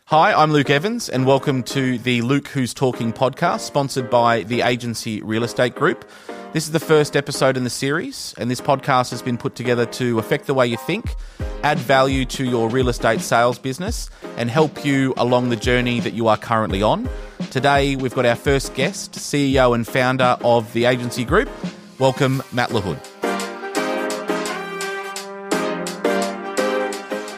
Hi, I'm Luke Evans, and welcome to the Luke Who's Talking podcast, sponsored by the agency Real Estate Group. This is the first episode in the series, and this podcast has been put together to affect the way you think, add value to your real estate sales business, and help you along the journey that you are currently on. Today, we've got our first guest, CEO and founder of the agency group. Welcome, Matt Lahood.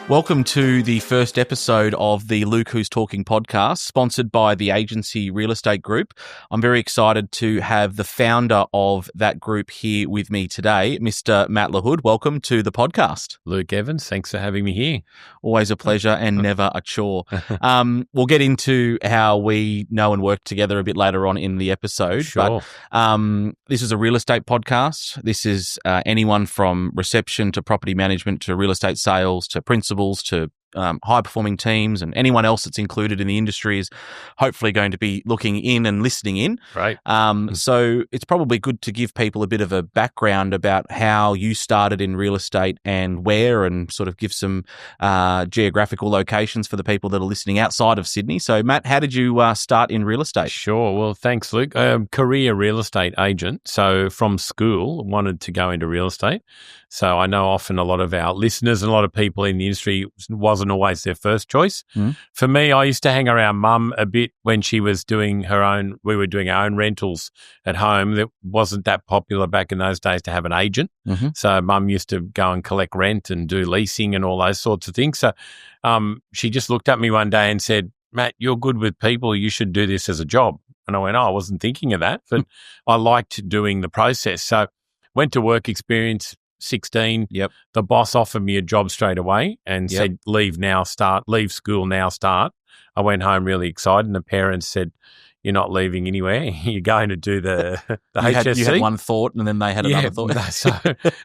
Welcome to the first episode of the Luke Who's Talking podcast, sponsored by the agency Real Estate Group. I'm very excited to have the founder of that group here with me today, Mr. Matt Lahood. Welcome to the podcast. Luke Evans, thanks for having me here. Always a pleasure and never a chore. We'll get into how we know and work together a bit later on in the episode. Sure. But this is a real estate podcast. This is anyone from reception to property management to real estate sales to principals to high-performing teams, and anyone else that's included in the industry is hopefully going to be looking in and listening in. Right. So it's probably good to give people a bit of a background about how you started in real estate and where, and sort of give some geographical locations for the people that are listening outside of Sydney. So, Matt, how did you start in real estate? Sure. Well, thanks, Luke. Career real estate agent. So from school, wanted to go into real estate. So I know often a lot of our listeners and a lot of people in the industry wasn't always their first choice. For me, I used to hang around Mum a bit when she was doing her own, we were doing our own rentals at home. It wasn't that popular back in those days to have an agent. So Mum used to go and collect rent and do leasing and all those sorts of things. So she just looked at me one day and said, "Matt, you're good with people. You should do this as a job." And I went, "Oh, I wasn't thinking of that," but I liked doing the process. So went to work experience. 16. The boss offered me a job straight away and said, leave school now, start. I went home really excited, and the parents said, "You're not leaving anywhere. You're going to do the HSC. You had one thought, and then they had another thought. So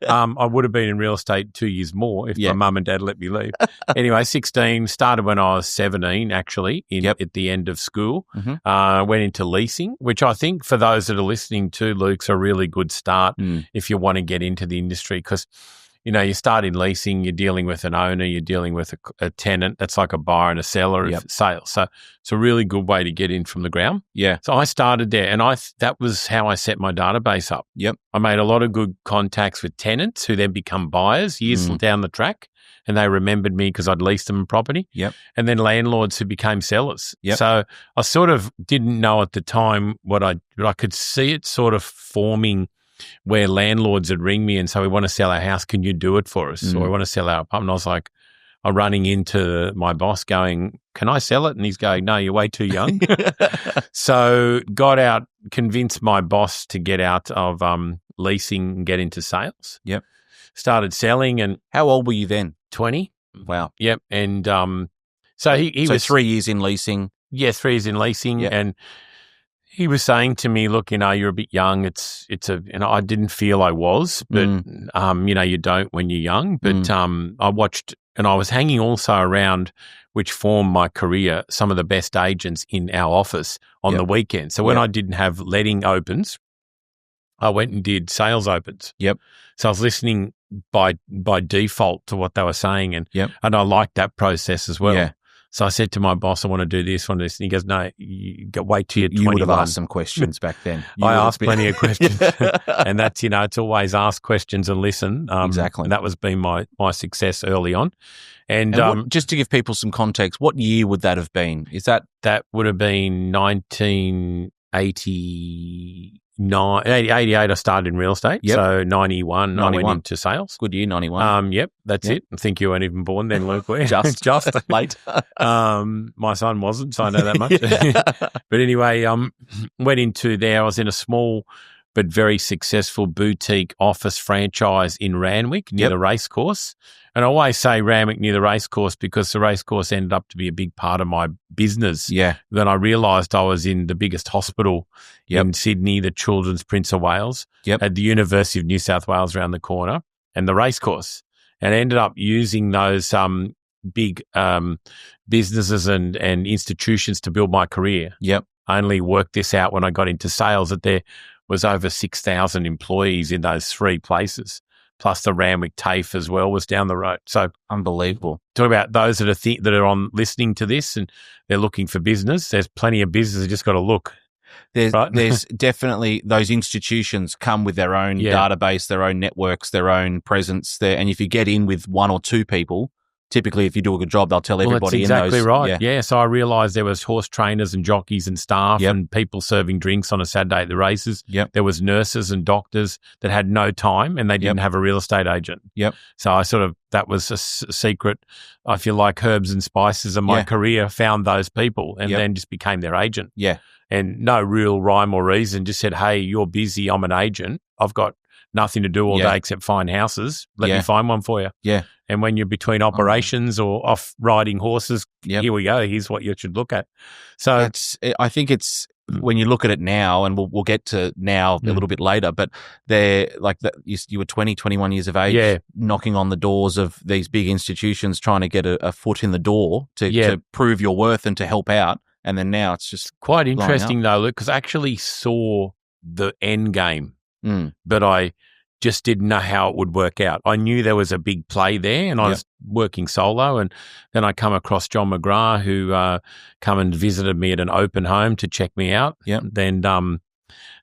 I would have been in real estate 2 years more if my mum and dad let me leave. Anyway, 16, started when I was 17, actually, at the end of school. Went into leasing, which I think for those that are listening to, Luke's a really good start if you want to get into the industry, because you start in leasing, you're dealing with an owner, you're dealing with a tenant. That's like a buyer and a seller of sales. So it's a really good way to get in from the ground. So I started there, and that was how I set my database up. I made a lot of good contacts with tenants who then become buyers years down the track, and they remembered me because I'd leased them a property. And then landlords who became sellers. So I sort of didn't know at the time but I could see it sort of forming, where landlords would ring me and say, "We want to sell our house. Can you do it for us?" Or, "We want to sell our apartment." I was like, I'm running into my boss going, "Can I sell it?" And he's going, "No, you're way too young." So got out, convinced my boss to get out of leasing and get into sales. Started selling. And how old were you then? 20. Wow. And so he was 3 years in leasing. 3 years in leasing. And he was saying to me, "Look, you're a bit young. I didn't feel I was, but you don't when you're young." But I watched, and I was hanging also around, which formed my career, some of the best agents in our office on the weekend. So when I didn't have letting opens, I went and did sales opens. So I was listening by default to what they were saying, and I liked that process as well. So I said to my boss, "I want to do this, And he goes, "No, wait till you're 21. You would have asked some questions back then. I asked plenty of questions. And that's, it's always ask questions and listen. Exactly. And that was been my success early on. And just to give people some context, what year would that have been? That would have been 1988. I started in real estate. So 91, I went into sales. Good year, 91. That's it. I think you weren't even born then, Luke. Just late. My son wasn't, so I know that much. But anyway, went into there. I was in a small but very successful boutique office franchise in Randwick near the racecourse. And I always say Randwick near the racecourse because the racecourse ended up to be a big part of my business. Then I realised I was in the biggest hospital in Sydney, the Children's Prince of Wales, at the University of New South Wales around the corner, and the racecourse. And I ended up using those big businesses and institutions to build my career. I only worked this out when I got into sales, that there was over 6,000 employees in those three places. plus the Randwick TAFE as well was down the road. So unbelievable. Talk about those that are on listening to this and they're looking for business. There's plenty of business. You just got to look. There's definitely those institutions come with their own database, their own networks, their own presence there. And if you get in with one or two people, typically if you do a good job, they'll tell everybody in those. That's exactly right. Yeah. So I realised there was horse trainers and jockeys and staff and people serving drinks on a Saturday at the races. Yep. There was nurses and doctors that had no time and they didn't have a real estate agent. Yep. So that was a secret, I feel like, herbs and spices of my career, found those people and then just became their agent. Yeah. And no real rhyme or reason, just said, hey, you're busy, I'm an agent. I've got nothing to do all day except find houses. Let me find one for you. Yeah. And when you're between operations or off riding horses, here we go. Here's what you should look at. So I think it's when you look at it now, and we'll get to now a little bit later, but they're like that. You were 20, 21 years of age, knocking on the doors of these big institutions, trying to get a foot in the door to prove your worth and to help out. And then now it's just quite interesting though, Luke, because I actually saw the end game, but I just didn't know how it would work out. I knew there was a big play there and I was working solo, and then I come across John McGrath, who come and visited me at an open home to check me out. Then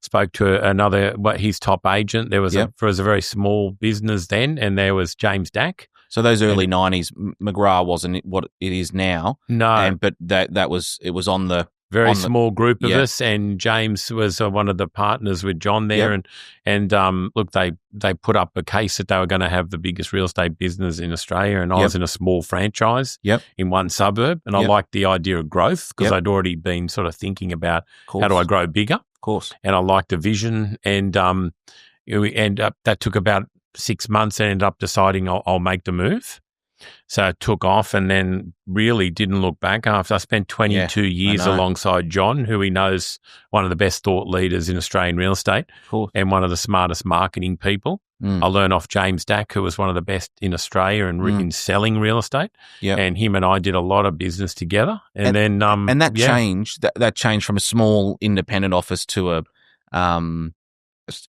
spoke to his top agent. There was it was a very small business then, and there was James Dack. So those early 90s, McGrath wasn't what it is now. No. But it was on the very small group of us, and James was one of the partners with John there. And look, they put up a case that they were going to have the biggest real estate business in Australia, and I was in a small franchise in one suburb, and I liked the idea of growth because I'd already been sort of thinking about how do I grow bigger. Of course. And I liked the vision, and that took about 6 months and ended up deciding I'll make the move. So it took off and then really didn't look back after I spent 22 years alongside John, who he knows one of the best thought leaders in Australian real estate and one of the smartest marketing people. I learned off James Dack, who was one of the best in Australia in selling real estate. And him and I did a lot of business together. And then that changed. That changed from a small independent office to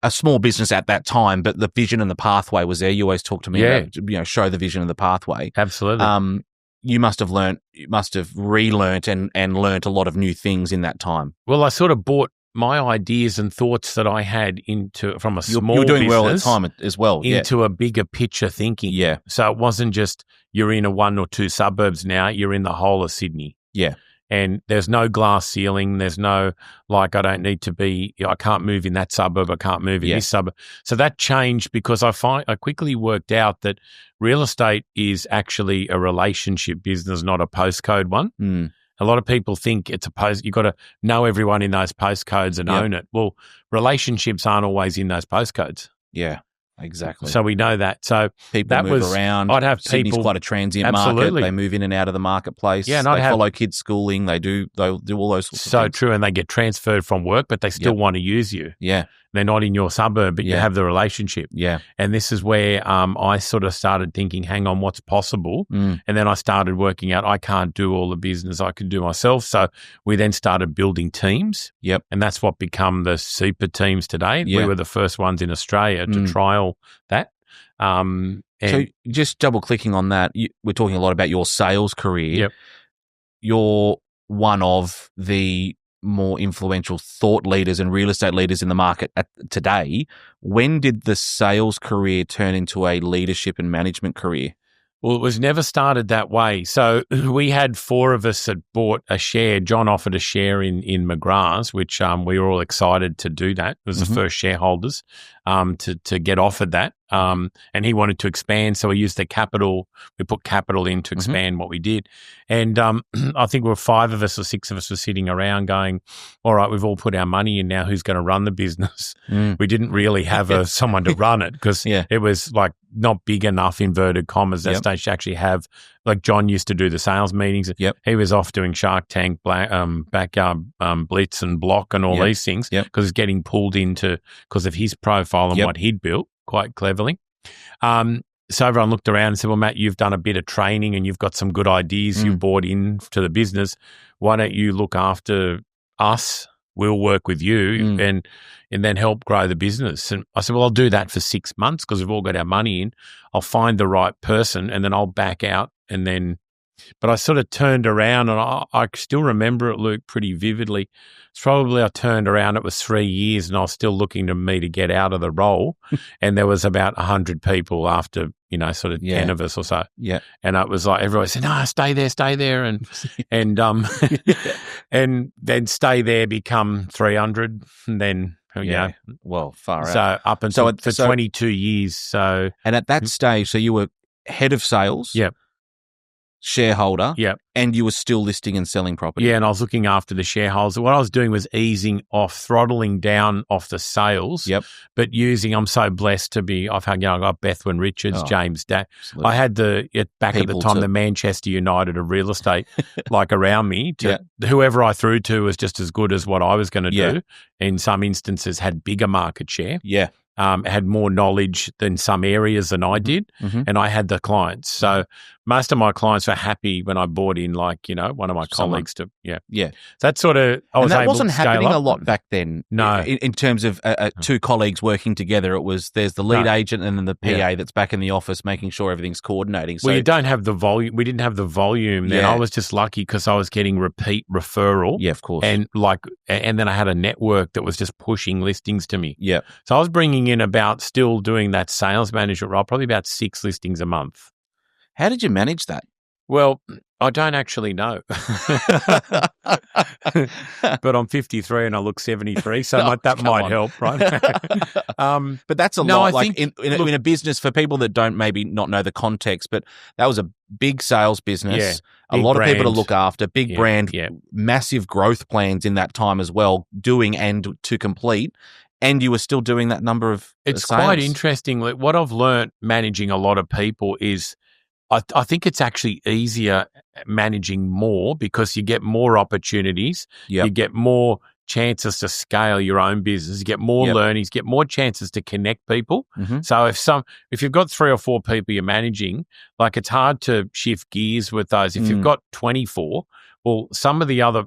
a small business at that time, but the vision and the pathway was there. You always talk to me about, show the vision and the pathway. Absolutely. You must have relearnt and learnt a lot of new things in that time. Well, I sort of brought my ideas and thoughts that I had from a small you were doing business well at the time as well. Into a bigger picture thinking. Yeah. So it wasn't just you're in a one or two suburbs now, you're in the whole of Sydney. Yeah. And there's no glass ceiling. There's no, I can't move in that suburb. I can't move in this suburb. So that changed because I quickly worked out that real estate is actually a relationship business, not a postcode one. A lot of people think it's you've got to know everyone in those postcodes and own it. Well, relationships aren't always in those postcodes. Yeah. Exactly. So we know that. So people move around. I'd have Sydney's people, quite a transient market. They move in and out of the marketplace. Yeah, and they follow kids' schooling. They'll do all those sorts of things. So true, and they get transferred from work, but they still want to use you. Yeah. They're not in your suburb, but you have the relationship. Yeah. And this is where I sort of started thinking, hang on, what's possible? And then I started working out I can't do all the business I can do myself. So we then started building teams. Yep. And that's what become the super teams today. We were the first ones in Australia to trial that. So just double clicking on that, we're talking a lot about your sales career. Yep. You're one of the more influential thought leaders and real estate leaders in the market today. When did the sales career turn into a leadership and management career? Well, it was never started that way. So we had four of us that bought a share. John offered a share in McGrath's, which we were all excited to do that. It was the first shareholders to get offered that. And he wanted to expand, so we used the capital. We put capital in to expand what we did. And I think we were 5 of us or 6 of us were sitting around going, all right, we've all put our money in now. Who's going to run the business? We didn't really have someone to run it because it was like not big enough, inverted commas, that stage to actually have, like John used to do the sales meetings. He was off doing Shark Tank, Backyard Blitz and Block and all these things because he's getting pulled into because of his profile and what he'd built quite cleverly. So everyone looked around and said, well, Matt, you've done a bit of training and you've got some good ideas. You bought into the business. Why don't you look after us we'll work with you and then help grow the business. And I said, well, I'll do that for 6 months because we've all got our money in. I'll find the right person and then I'll back out and then. But I sort of turned around and I still remember it, Luke, pretty vividly. It's probably I turned around, it was 3 years and I was still looking to me to get out of the role. And there was about 100 people after, sort of 10 of us or so. Yeah. And it was like everyone said, no, stay there. And and then stay there, become 300 and then, well, far out. So up until for 22 years. So. And at that stage, so you were head of sales. Yep. Shareholder, yep, and you were still listing and selling property. Yeah, and I was looking after the shareholders. What I was doing was throttling down off the sales. Yep. But I'm so blessed to be. I've got Bethwyn Richards, James Day. I had back at the time the Manchester United of real estate, like around me. Whoever I threw to was just as good as what I was going to do. In some instances, had bigger market share. Yeah. Had more knowledge than some areas than I did, and I had the clients. So most of my clients were happy when I brought in, one of my colleagues to, So that sort of, and that wasn't happening a lot back then. No. In terms of two colleagues working together, there's the lead agent and then the PA that's back in the office making sure everything's coordinating. So you don't have the volume. We didn't have the volume then. I was just lucky because I was getting repeat referral. Yeah, of course. And then I had a network that was just pushing listings to me. Yeah. So I was bringing in still doing that sales management role, probably about 6 listings a month. How did you manage that? Well, I don't actually know. But I'm 53 and I look 73, so that might help, right? But that's a lot. In a business, for people that don't maybe not know the context, but that was a big sales business, a lot of people to look after, big brand, massive growth plans in that time as well, doing and to complete. And you were still doing that number of It's sales. Quite interesting. What I've learned managing a lot of people is I think it's actually easier managing more because you get more opportunities. Yep. You get more chances to scale your own business. You get more learnings, get more chances to connect people. Mm-hmm. So if you've got 3 or 4 people you're managing, it's hard to shift gears with those. If you've got 24, well, some of the other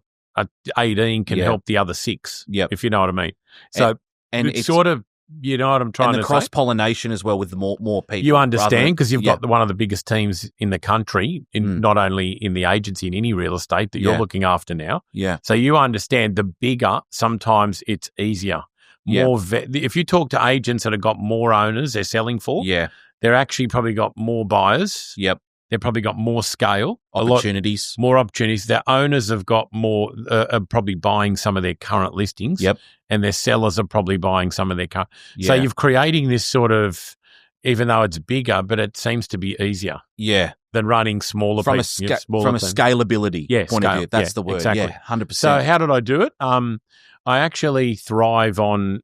18 can help the other 6, if you know what I mean. So and it's sort of, you know what I'm trying to say? And the cross-pollination as well with the more people. You understand because you've got one of the biggest teams in the country, not only in the agency, in any real estate that you're looking after now. Yeah. So you understand the bigger, sometimes it's easier. If you talk to agents that have got more owners they're selling for, they're actually probably got more buyers. Yep. They've probably got more scale. Opportunities. More opportunities. Their owners have got more, are probably buying some of their current listings. Yep. And their sellers are probably buying some of their current. So you're creating this sort of, even though it's bigger, but it seems to be easier. Yeah. Than running smaller from a scalability point of view. That's the word. Exactly. Yeah, 100%. So how did I do it? I actually thrive on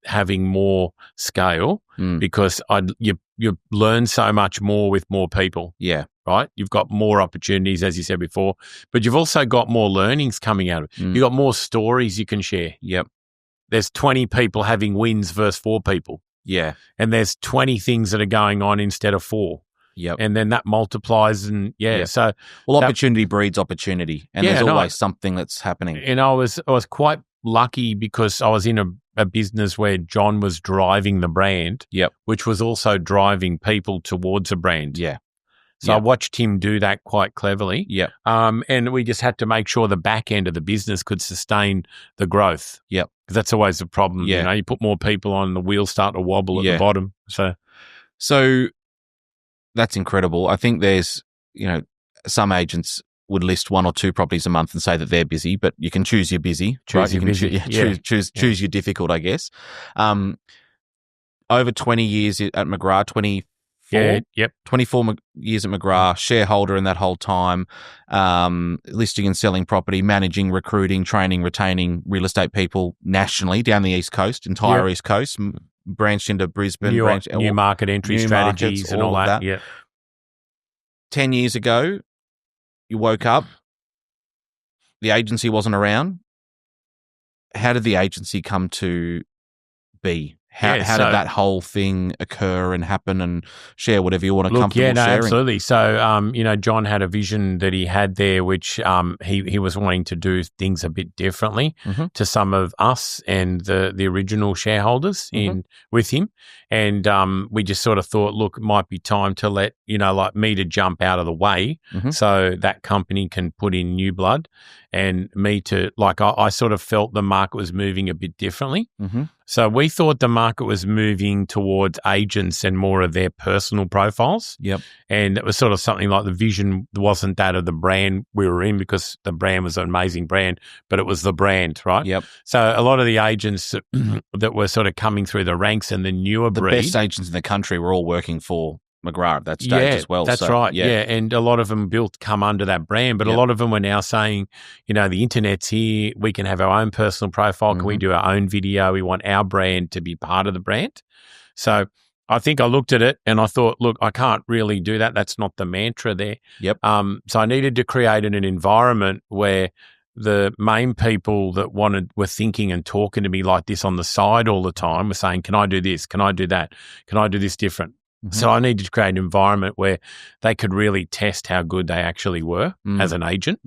having more scale because you learn so much more with more people. Yeah. Right? You've got more opportunities, as you said before, but you've also got more learnings coming out of it. You've got more stories you can share. Yep. There's 20 people having wins versus 4 people. Yeah. And there's 20 things that are going on instead of 4. Yep. And then that multiplies and so. Well, opportunity breeds opportunity and there's always something that's happening. And I was quite lucky because I was in a business where John was driving the brand, which was also driving people towards a brand. Yeah. So I watched him do that quite cleverly. Yeah. And we just had to make sure the back end of the business could sustain the growth. Yeah. Because that's always the problem. Yeah. You put more people on, the wheels start to wobble at the bottom. So that's incredible. I think there's, some agents would list 1 or 2 properties a month and say that they're busy, but you can choose your busy. Choose your difficult, I guess. Over 20 years at McGrath, 24 years at McGrath, shareholder in that whole time, listing and selling property, managing, recruiting, training, retaining real estate people nationally down the East Coast, entire East Coast, branched into Brisbane. New market entry strategies markets, and all that. Yeah. 10 years ago, you woke up, the agency wasn't around. How did the agency come to be? How did that whole thing occur and happen, and share whatever you want to comfortable sharing? Absolutely. So, John had a vision that he had there, which he was wanting to do things a bit differently to some of us and the original shareholders with him. And we just sort of thought, look, it might be time to let, like me to jump out of the way so that company can put in new blood, and me to, like, I sort of felt the market was moving a bit differently. So we thought the market was moving towards agents and more of their personal profiles. Yep. And it was sort of something like the vision wasn't that of the brand we were in, because the brand was an amazing brand, but it was the brand, right? Yep. So a lot of the agents that were sort of coming through the ranks and the newer breed. The best agents in the country were all working for McGrath at that stage as well. That's right. Yeah. And a lot of them come under that brand, but a lot of them were now saying, the internet's here. We can have our own personal profile. Can we do our own video? We want our brand to be part of the brand. So I think I looked at it and I thought, look, I can't really do that. That's not the mantra there. Yep. So I needed to create an environment where the main people that were thinking and talking to me like this on the side all the time were saying, can I do this? Can I do that? Can I do this different? So I needed to create an environment where they could really test how good they actually were as an agent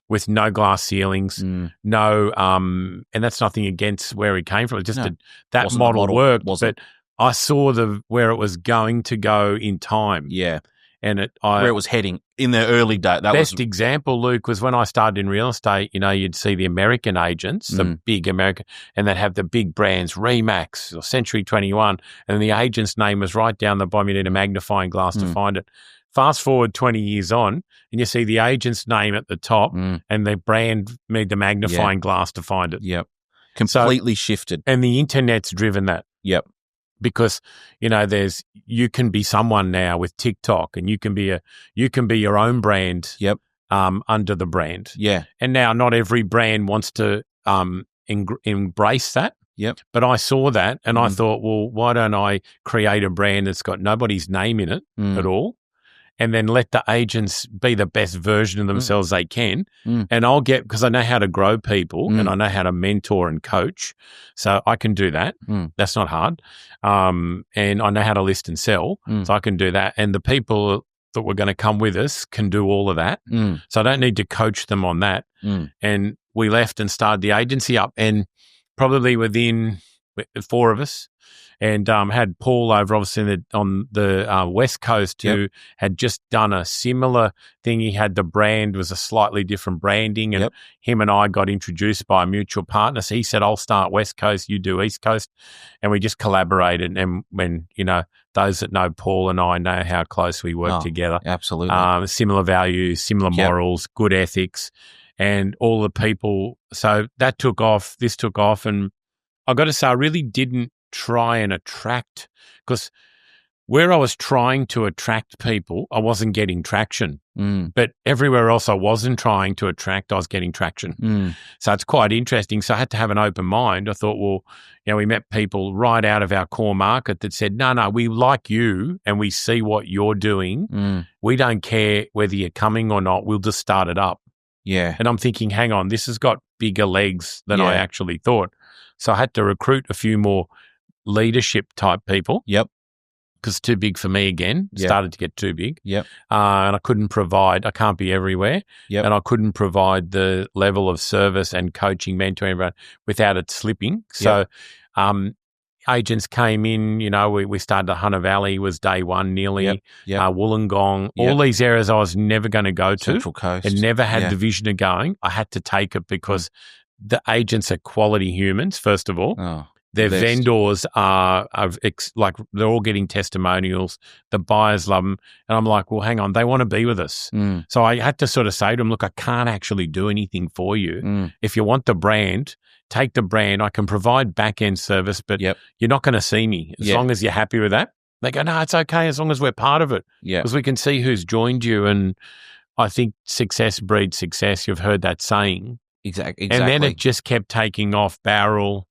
with no glass ceilings, no, and that's nothing against where he came from. It's just that model worked, but I saw where it was going to go in time. Yeah. And where it was heading in the early days. Best example, Luke, was when I started in real estate. You'd see the American agents, the big American, and they'd have the big brands, Remax or Century 21, and the agent's name was right down the bottom. You need a magnifying glass to find it. Fast forward 20 years on, and you see the agent's name at the top, and the brand made the magnifying glass to find it. Yep, completely shifted, and the internet's driven that. Yep. Because you can be someone now with TikTok, and you can be your own brand. Yep. Under the brand. Yeah. And now not every brand wants to embrace that. Yep. But I saw that and I thought, well, why don't I create a brand that's got nobody's name in it at all, and then let the agents be the best version of themselves they can. And I'll because I know how to grow people and I know how to mentor and coach. So I can do that. That's not hard. And I know how to list and sell. So I can do that. And the people that were going to come with us can do all of that. So I don't need to coach them on that. And we left and started the agency up, and probably within 4 of us, and had Paul over obviously on the West Coast who had just done a similar thing. He had the brand, was a slightly different branding, and him and I got introduced by a mutual partner. So he said, I'll start West Coast, you do East Coast. And we just collaborated. And when, those that know Paul and I know how close we work together. Absolutely. Similar values, similar morals, good ethics, and all the people. So that took off, this took off. And I got to say, I really didn't try and attract, because where I was trying to attract people, I wasn't getting traction. But everywhere else I wasn't trying to attract, I was getting traction. So it's quite interesting. So I had to have an open mind. I thought, well, we met people right out of our core market that said, no, we like you and we see what you're doing. We don't care whether you're coming or not. We'll just start it up. Yeah. And I'm thinking, hang on, this has got bigger legs than I actually thought. So I had to recruit a few more leadership type people. Yep. Because too big for me again. Started to get too big. Yep. And I couldn't provide, I can't be everywhere. Yep. And I couldn't provide the level of service and coaching, mentoring everyone without it slipping. So agents came in, we started at Hunter Valley was day one nearly, Wollongong, all these areas I was never going to go to. Central Coast. And never had the vision of going. I had to take it because the agents are quality humans, first of all. Their vendors are like, they're all getting testimonials. The buyers love them. And I'm like, well, hang on, they want to be with us. So I had to sort of say to them, look, I can't actually do anything for you. If you want the brand, take the brand. I can provide back-end service, but you're not going to see me as long as you're happy with that. They go, no, it's okay as long as we're part of it. Because we can see who's joined you. And I think success breeds success. You've heard that saying. Exactly. And then it just kept taking off. Barrel,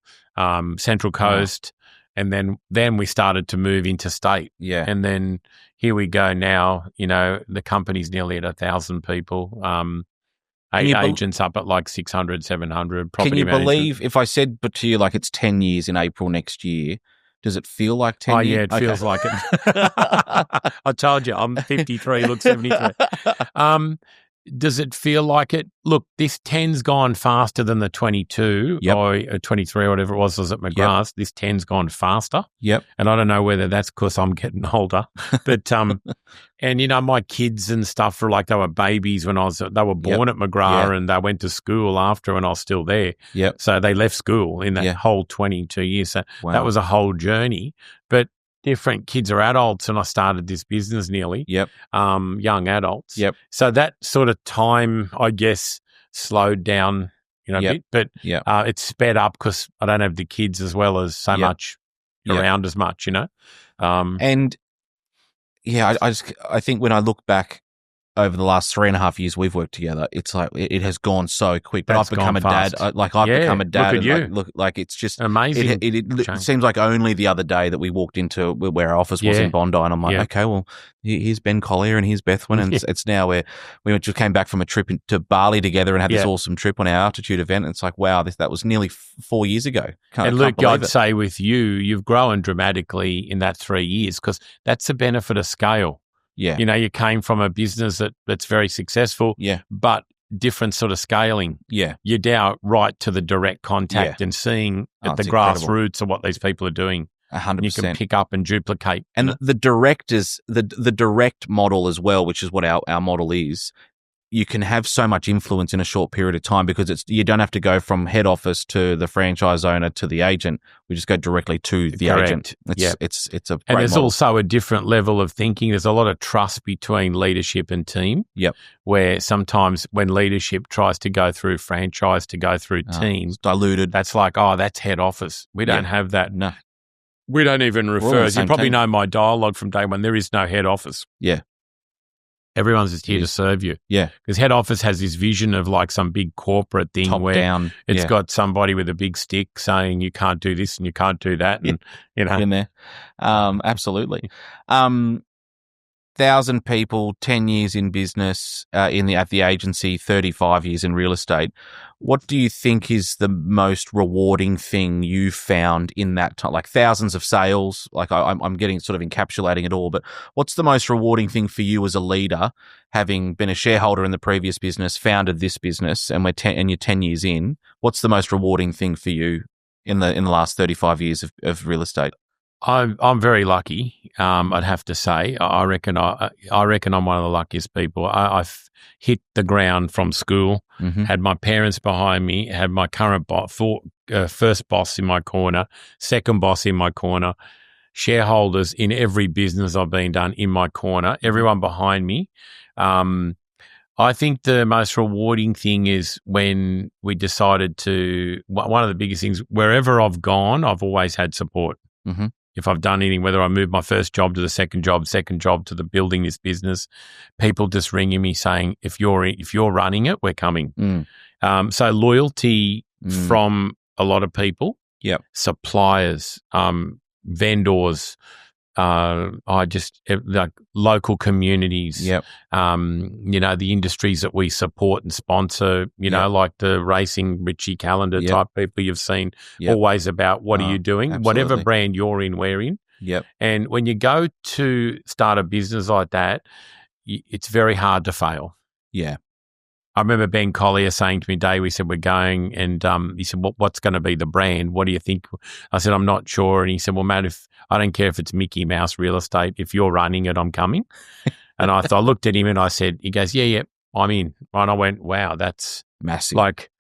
Central Coast, and then we started to move interstate. And then here we go now, the company's nearly at 1,000 people, agents up at like 600, 700. Can you believe if I said to you, like, it's 10 years in April next year, Does it feel like 10 years? Yeah, it feels like it. I told you, I'm 53, look 73. Does it feel like it? Look, this 10's gone faster than the 22 or 23 or whatever it was at McGrath's. This 10's gone faster. Yep. And I don't know whether that's because I'm getting older. But, and, you know, my kids and stuff were like they were babies when they were born at McGrath and they went to school after when I was still there. Yep. So they left school in that whole 22 years. So that was a whole journey. But different kids are adults and I started this business nearly. Yep. Young adults. Yep. So that sort of time, I guess, slowed down, you know, a bit. But it's sped up because I don't have the kids as well as so much around as much, you know. And I think when I look back over the last 3.5 years we've worked together, it's like it has gone so quick. But I've become a dad. I've become a dad. Look at you. Like it's just amazing. It seems like only the other day that we walked into where our office was in Bondi, and I'm like, okay, well, here's Ben Collier and here's Bethwin, and it's now where we just came back from a trip to Bali together and had this awesome trip on our altitude event. And it's like, wow, that was nearly 4 years ago. And Luke, I'd say with you've grown dramatically in that 3 years because that's the benefit of scale. Yeah. You know, you came from a business that's very successful, but different sort of scaling. Yeah. You're now right to the direct contact and seeing at the grassroots of what these people are doing. 100%. You can pick up and duplicate. And the direct model as well, which is what our model is. You can have so much influence in a short period of time because you don't have to go from head office to the franchise owner to the agent. We just go directly to the agent. It's a great and there's model. also a different level of thinking. There's a lot of trust between leadership and team. Yep. Where sometimes when leadership tries to go through franchise to go through team, it's diluted. That's like, that's head office. We don't have that. No. We don't even refer. You probably know my dialogue from day one. There is no head office. Yeah. Everyone's just here to serve you. Yeah. Because head office has this vision of like some big corporate thing top where down. It's got somebody with a big stick saying you can't do this and you can't do that. And, you know. In there. Absolutely. 1,000 people, 10 years in business at the agency, 35 years in real estate. What do you think is the most rewarding thing you found in that time? Like thousands of sales, like I'm getting sort of encapsulating it all, but what's the most rewarding thing for you as a leader, having been a shareholder in the previous business, founded this business, and you're 10 years in? What's the most rewarding thing for you in the last 35 years of real estate? I'm very lucky. I'd have to say. I reckon I'm one of the luckiest people. I've hit the ground from school. Had my parents behind me. Had my current first boss in my corner, second boss in my corner, shareholders in every business I've been done in my corner. Everyone behind me. I think the most rewarding thing is when we decided to. One of the biggest things. Wherever I've gone, I've always had support. If I've done anything, whether I moved my first job to the second job to the building this business, people just ringing me saying, if you're running it, we're coming. So loyalty from a lot of people, suppliers, vendors, like local communities, you know, the industries that we support and sponsor, you know, like the racing Richie Calendar type people you've seen, always about what are you doing? Absolutely. Whatever brand you're in, we're in. And when you go to start a business like that, it's very hard to fail. I remember Ben Collier saying to me, Dave, we said, we're going, and he said, what's going to be the brand? What do you think? I said, I'm not sure. And he said, well, Matt, I don't care if it's Mickey Mouse Real Estate. If you're running it, I'm coming. And I looked at him and I said, he goes, yeah, I'm in. And I went, wow, that's massive. Like,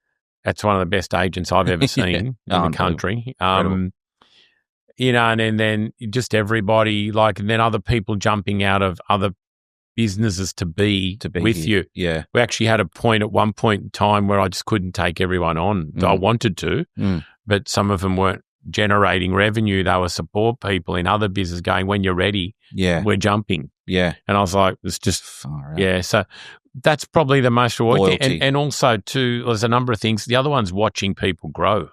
that's one of the best agents I've ever seen in the country. You know, and then just everybody, like, and then other people jumping out of other businesses to be with here. You. We actually had a point at one point in time where I just couldn't take everyone on. I wanted to, but some of them weren't generating revenue. They were support people in other business going, when you're ready, we're jumping. And I was like, it's just, so that's probably the most rewarding thing. And also too, there's a number of things. The other one's watching people grow.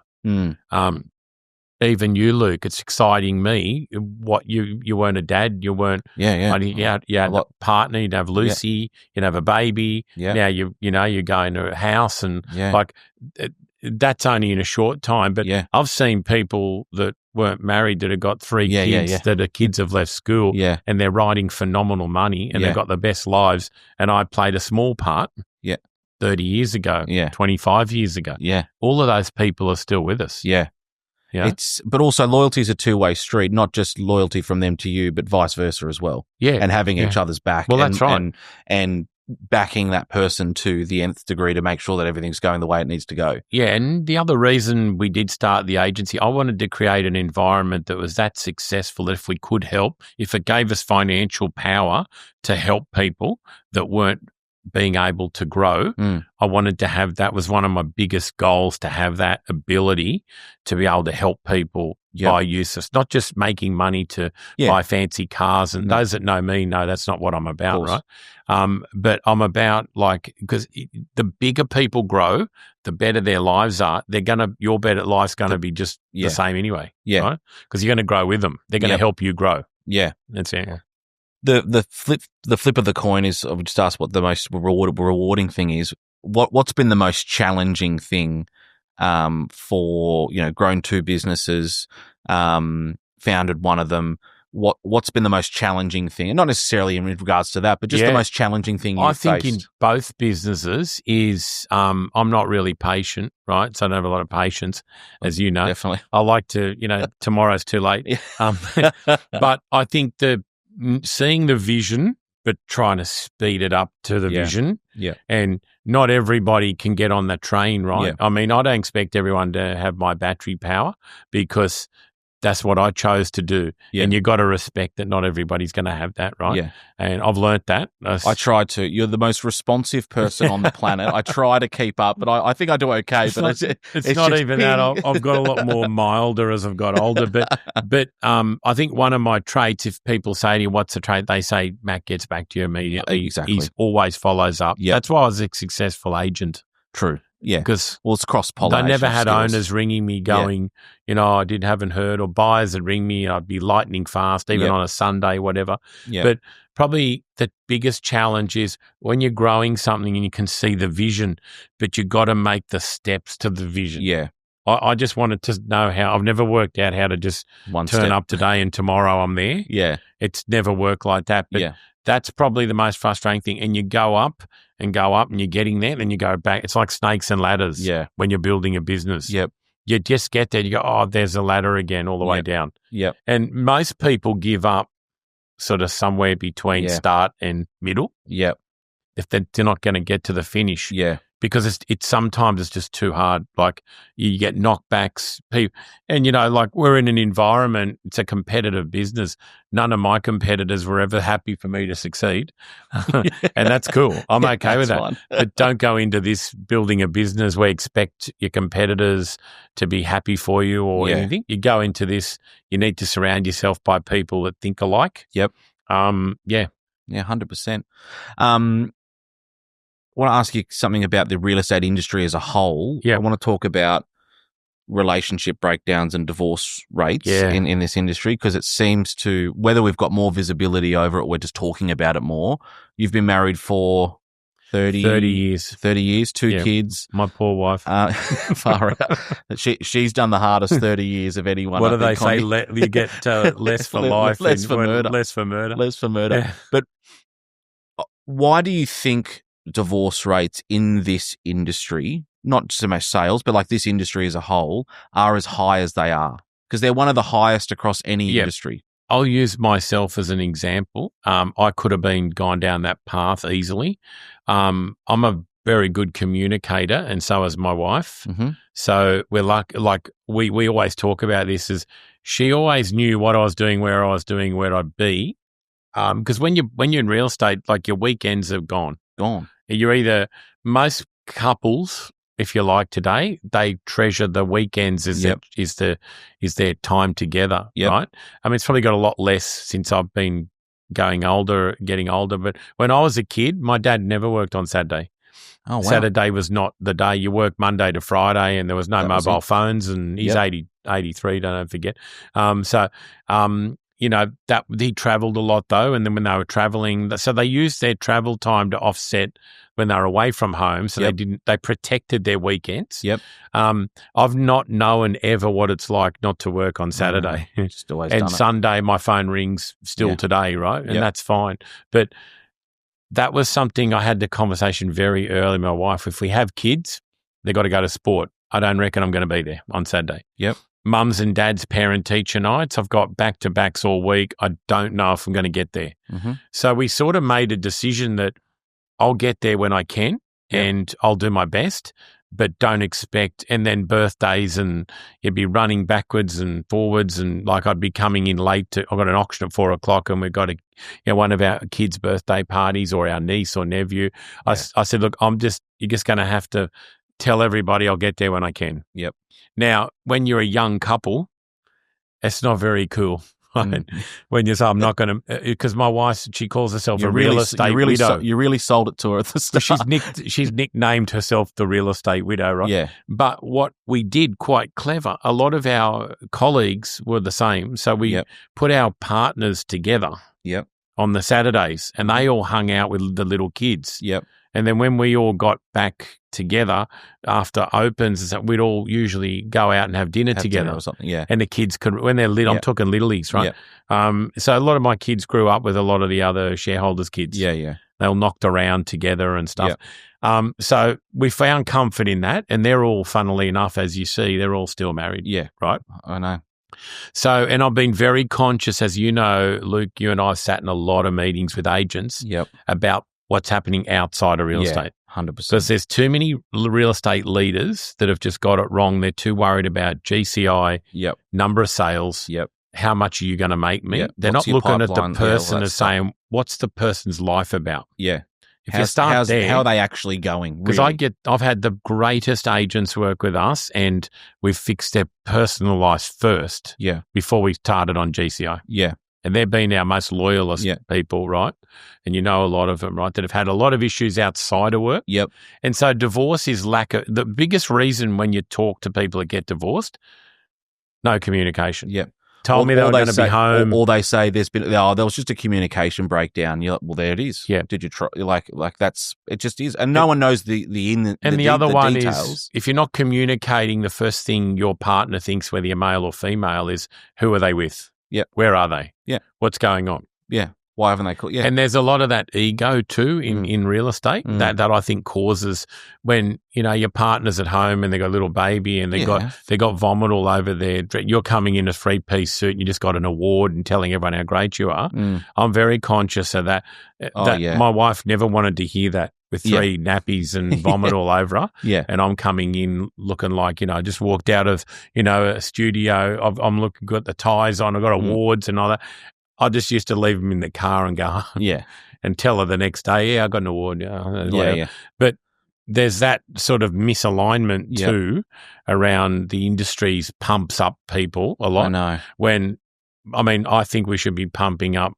Even you, Luke, it's exciting me. What you weren't a dad, you weren't. You had a partner. You'd have Lucy. You'd have a baby. Now you're going to a house, and like that's only in a short time. But I've seen people that weren't married that have got 3 kids that are kids have left school and they're writing phenomenal money and they've got the best lives. And I played a small part 30 years ago, 25 years ago. Yeah. All of those people are still with us. Yeah. Yeah. But also loyalty is a two-way street, not just loyalty from them to you, but vice versa as well. Yeah. And having each other's back. Well, that's right. And backing that person to the nth degree to make sure that everything's going the way it needs to go. Yeah, and the other reason we did start the agency, I wanted to create an environment that was that successful that if we could help, if it gave us financial power to help people that weren't being able to grow, I wanted to have, that was one of my biggest goals, to have that ability to be able to help people by use of, not just making money to buy fancy cars. And those that know me know that's not what I'm about, right? But I'm about, like, because the bigger people grow, the better their lives are. Your better life's going to be just the same anyway, right? Because you're going to grow with them. They're going to help you grow. Yeah. That's it. The flip of the coin is, I would just ask what the most rewarding thing is. What's been the most challenging thing for, grown 2 businesses, founded one of them? What's been the most challenging thing? And not necessarily in regards to that, but just the most challenging thing you've faced. I think in both businesses is I'm not really patient, right? So I don't have a lot of patience, as you know. Definitely. I like to, tomorrow's too late. But I think seeing the vision, but trying to speed it up to the vision. Yeah. And not everybody can get on the train, right? Yeah. I mean, I don't expect everyone to have my battery power because that's what I chose to do. Yeah. And you've got to respect that not everybody's going to have that, right? Yeah. And I've learnt that. I try to. You're the most responsive person on the planet. I try to keep up, but I think I do okay. It's not even that. I've got a lot more milder as I've got older. But I think one of my traits, if people say to you, what's a trait? They say, Matt gets back to you immediately. Exactly. He always follows up. Yep. That's why I was a successful agent. True. Yeah. Because it's cross-pollination. I never had skills. Owners ringing me going, I haven't heard, or buyers that ring me, I'd be lightning fast, even on a Sunday, whatever. Yep. But probably the biggest challenge is when you're growing something and you can see the vision, but you got to make the steps to the vision. Yeah. I just wanted to know how. I've never worked out how to just turn up today and tomorrow I'm there. Yeah. It's never worked like that. But that's probably the most frustrating thing. And you go up and you're getting there, then you go back. It's like snakes and ladders when you're building a business. Yep. You just get there, you go, oh, there's a ladder again all the way down. Yep. And most people give up sort of somewhere between start and middle. Yep. If they're not going to get to the finish. Yeah. Because it's sometimes it's just too hard. Like you get knockbacks, and like we're in an environment. It's a competitive business. None of my competitors were ever happy for me to succeed, and that's cool. I'm okay with that. Fine. But don't go into this building a business where you expect your competitors to be happy for you or anything. You go into this. You need to surround yourself by people that think alike. Yep. Yeah. 100%. I want to ask you something about the real estate industry as a whole. Yeah. I want to talk about relationship breakdowns and divorce rates in this industry, because it seems to, whether we've got more visibility over it, we're just talking about it more. You've been married for 30 years. 30 years, 2 kids. My poor wife. Far out. She's done the hardest 30 years of anyone. What do they say? You get less for life. Less for murder. Less for murder. Less for murder. Yeah. But why do you think divorce rates in this industry, not so much sales, but like this industry as a whole, are as high as they are? Because they're one of the highest across any industry. I'll use myself as an example. I could have gone down that path easily. I'm a very good communicator, and so is my wife. Mm-hmm. So we're like we always talk about this, is she always knew what I was doing, where I was doing, where I'd be. Because when you're in real estate, like your weekends are gone. You're either, most couples, if you like today, they treasure the weekends is their time together, right? I mean, it's probably got a lot less since I've been getting older, but when I was a kid, my dad never worked on Saturday. Oh, wow. Saturday was not the day. You worked Monday to Friday, and there was no mobile phones, and he's 83, don't forget. that he travelled a lot though, and then when they were travelling, so they used their travel time to offset when they were away from home, so they protected their weekends. I've not known ever what it's like not to work on Saturday. Just always and done it. Sunday, my phone rings still today, right? And that's fine. But that was something I had the conversation very early with my wife. If we have kids, they've got to go to sport. I don't reckon I'm going to be there on Saturday. Mums and dads parent-teacher nights, I've got back-to-backs all week. I don't know if I'm going to get there. So we sort of made a decision that I'll get there when I can and I'll do my best, but don't expect, and then birthdays and you'd be running backwards and forwards, and like I'd be coming in late I've got an auction at 4:00 and we've got one of our kids' birthday parties or our niece or nephew. I said, look, you're just going to have to tell everybody I'll get there when I can. Now, when you're a young couple, it's not very cool. When you say, I'm not going to, because my wife, she calls herself a real estate widow. You really sold it to her at the start. She's nicknamed herself the real estate widow, right? But what we did quite clever, a lot of our colleagues were the same. So we put our partners together on the Saturdays, and they all hung out with the little kids. And then when we all got back together after opens, we'd all usually go out and have dinner together or something. And the kids could, when they're little, I'm talking littlies, right? So a lot of my kids grew up with a lot of the other shareholders' kids. They all knocked around together and stuff. So we found comfort in that, and they're all, funnily enough, as you see, they're all still married. Right? I know. So, and I've been very conscious, as you know, Luke, you and I have sat in a lot of meetings with agents about what's happening outside of real estate. 100%. Because there's too many real estate leaders that have just got it wrong. They're too worried about GCI, number of sales, how much are you going to make me? They're not looking at the person as saying, what's the person's life about? If you start there, how are they actually going? Because I've had the greatest agents work with us, and we've fixed their personal lives first before we started on GCI. And they've been our most loyalist people, right? And you know a lot of them, right, that have had a lot of issues outside of work. And so divorce is the biggest reason when you talk to people that get divorced, no communication. Told me they were going to be home. Or they say there was just a communication breakdown. You're like, well, there it is. Did you try? Like that's, it just is. And no one knows the other one details. Is, if you're not communicating, the first thing your partner thinks, whether you're male or female, is who are they with? Where are they? What's going on? Why haven't they called? And there's a lot of that ego too in real estate that I think causes when, your partner's at home and they got a little baby and they got vomit all over their, you're coming in a 3-piece suit and you just got an award and telling everyone how great you are. I'm very conscious of that. My wife never wanted to hear that with 3 nappies and vomit all over her. And I'm coming in looking like, I just walked out of, a studio. I'm looking good, the ties on, I've got awards and all that. I just used to leave them in the car and go, and tell her the next day, I got an award. But there's that sort of misalignment too around the industries pumps up people a lot. I know. I think we should be pumping up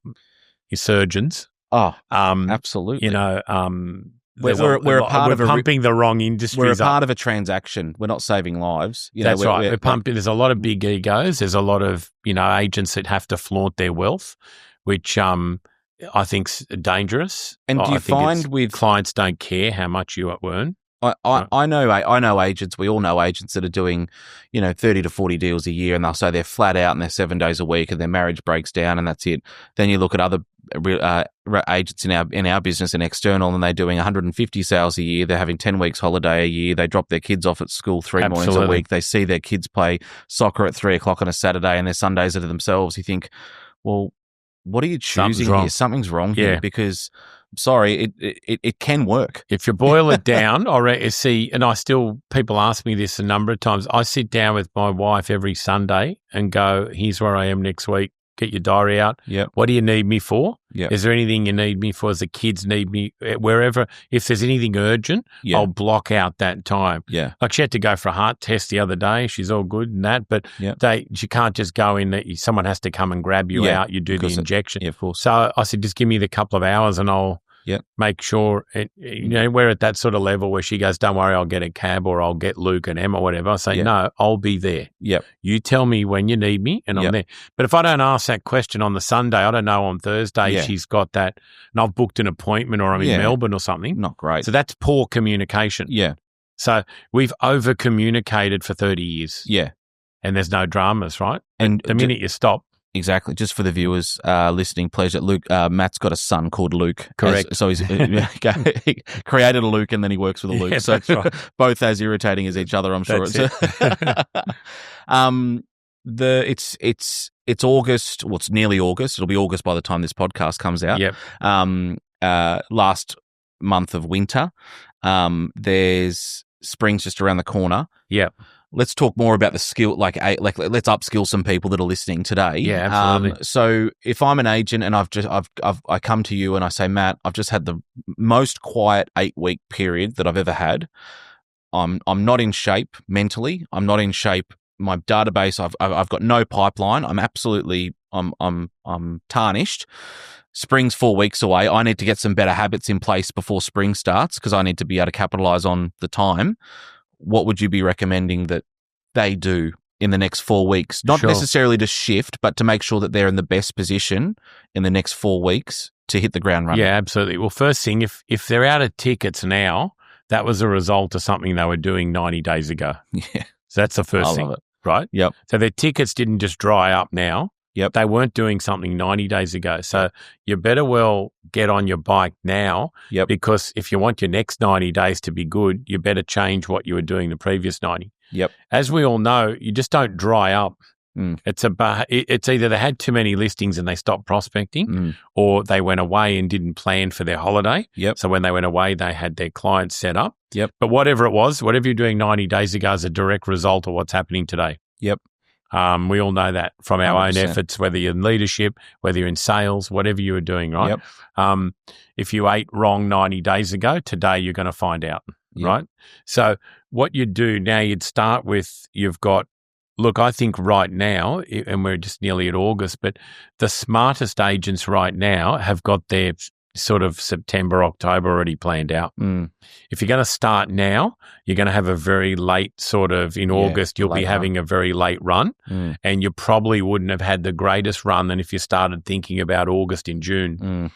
surgeons. Absolutely. We're pumping the wrong industries. We're a part of a transaction. We're not saving lives. That's right. We're pumping. There's a lot of big egos. There's a lot of agents that have to flaunt their wealth, which I think's dangerous. And do you find with clients don't care how much you earn? I know agents. We all know agents that are doing 30 to 40 deals a year, and they'll say they're flat out and they're 7 days a week, and their marriage breaks down, and that's it. Then you look at other agents in our business and external, and they're doing 150 sales a year. They're having 10 weeks holiday a year. They drop their kids off at school 3 mornings a week. They see their kids play soccer at 3:00 on a Saturday, and their Sundays are to themselves. You think, well, what are you choosing here? Something's wrong here, because sorry, it can work. If you boil it down, people ask me this a number of times. I sit down with my wife every Sunday and go, here's where I am next week. Get your diary out. What do you need me for? Is there anything you need me for? Does the kids need me? Wherever, if there's anything urgent, I'll block out that time. Like she had to go for a heart test the other day. She's all good and that, but she can't just go in. Someone has to come and grab you out. You do the injection. Of course. So I said, just give me the couple of hours and I'll Make sure, we're at that sort of level where she goes, don't worry, I'll get a cab or I'll get Luke and Emma or whatever. I say, no, I'll be there. You tell me when you need me and I'm there. But if I don't ask that question on the Sunday, I don't know on Thursday she's got that and I've booked an appointment or I'm in Melbourne or something. Not great. So that's poor communication. So we've over-communicated for 30 years. And there's no dramas, right? And the minute you stop. Exactly. Just for the viewers listening, pleasure. Luke, Matt's got a son called Luke. Correct. So he's he created a Luke and then he works with a Luke. So that's right. Both as irritating as each other, I'm sure. It's August. Well, it's nearly August. It'll be August by the time this podcast comes out. Last month of winter. There's spring's just around the corner. Let's talk more about the skill, let's upskill some people that are listening today. Yeah, absolutely. So if I'm an agent and I come to you and I say, Matt, I've just had the most quiet 8-week period that I've ever had. I'm not in shape mentally. I'm not in shape. My database, I've got no pipeline. I'm tarnished. Spring's 4 weeks away. I need to get some better habits in place before spring starts because I need to be able to capitalize on the time. What would you be recommending that they do in the next 4 weeks? Not necessarily to shift, but to make sure that they're in the best position in the next 4 weeks to hit the ground running. Yeah, absolutely. Well, first thing, if they're out of tickets now, that was a result of something they were doing 90 days ago. So that's the first thing, right? So their tickets didn't just dry up now. They weren't doing something 90 days ago. So you better well get on your bike now because if you want your next 90 days to be good, you better change what you were doing the previous 90. As we all know, you just don't dry up. It's either they had too many listings and they stopped prospecting or they went away and didn't plan for their holiday. So when they went away, they had their clients set up. But whatever it was, whatever you're doing 90 days ago is a direct result of what's happening today. We all know that from our 100%. Own efforts, whether you're in leadership, whether you're in sales, whatever you were doing, right? If you ate wrong 90 days ago, today you're going to find out, right? So what you do now, you'd start with, I think right now, and we're just nearly at August, but the smartest agents right now have got their sort of September, October already planned out. If you're going to start now, you're going to have a very late sort of, in August, you'll be having a very late run and you probably wouldn't have had the greatest run than if you started thinking about August in June.